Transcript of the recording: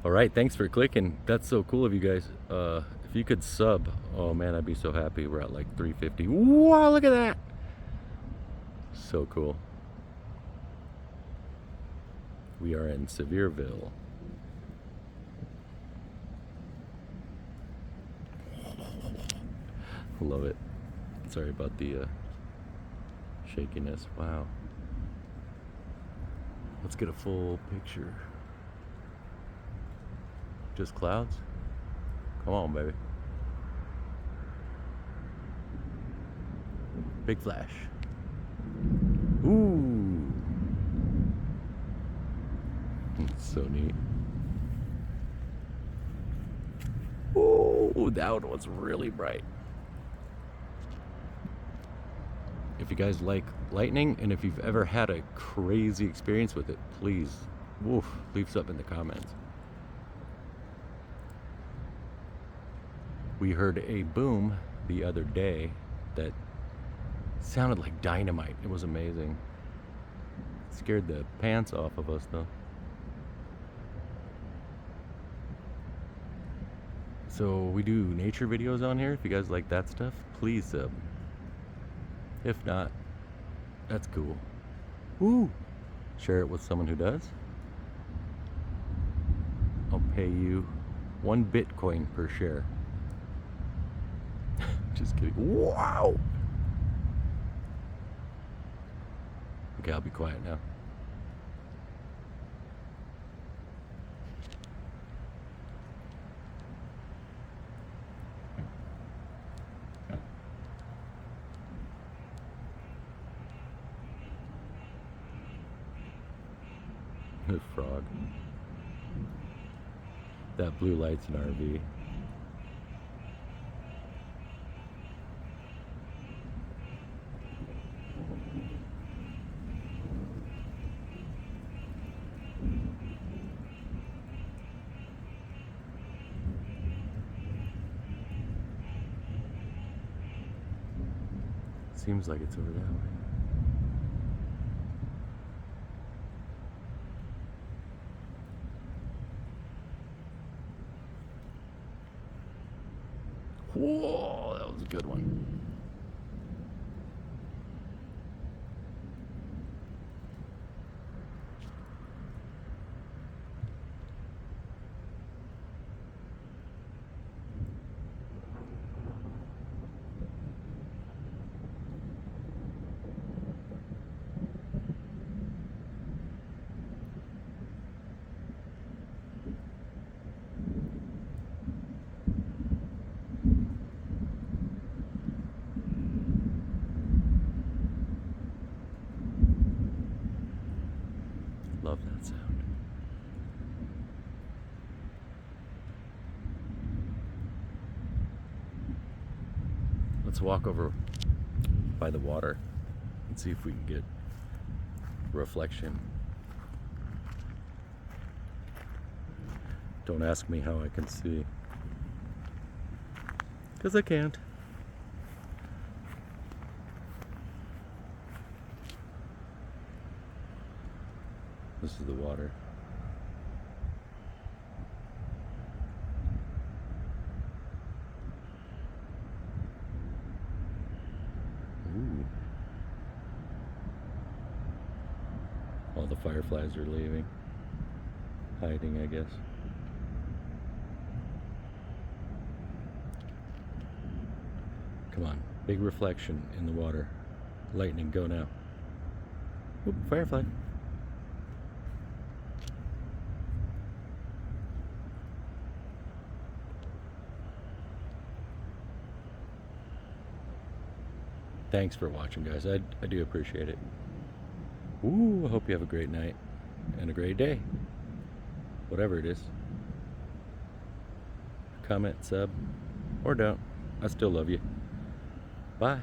All right, thanks for clicking. That's so cool of you guys. If you could sub, oh man, I'd be so happy. We're at like 350. Wow, look at that. So cool. We are in Sevierville. Love it. Sorry about the shakiness. Wow. Let's get a full picture. Just clouds? Come on, baby. Big flash. Ooh. It's so neat. Oh, that one was really bright. If you guys like lightning, and if you've ever had a crazy experience with it, please, leave something in the comments. We heard a boom the other day that sounded like dynamite. It was amazing. It scared the pants off of us though. So we do nature videos on here. If you guys like that stuff, please sub. If not, that's cool. Woo! Share it with someone who does. I'll pay you 1 Bitcoin per share. Just kidding. Wow! Okay, I'll be quiet now. The frog. That blue light's an RV. Seems like it's over that way. Whoa, that was a good one. Love that sound. Let's walk over by the water and see if we can get reflection. Don't ask me how I can see, because I can't. This is the water. Ooh. All the fireflies are leaving. Hiding, I guess. Come on. Big reflection in the water. Lightning, go now. Oop, firefly. Thanks for watching, guys. I do appreciate it. Ooh, I hope you have a great night and a great day. Whatever it is. Comment, sub, or don't. I still love you. Bye.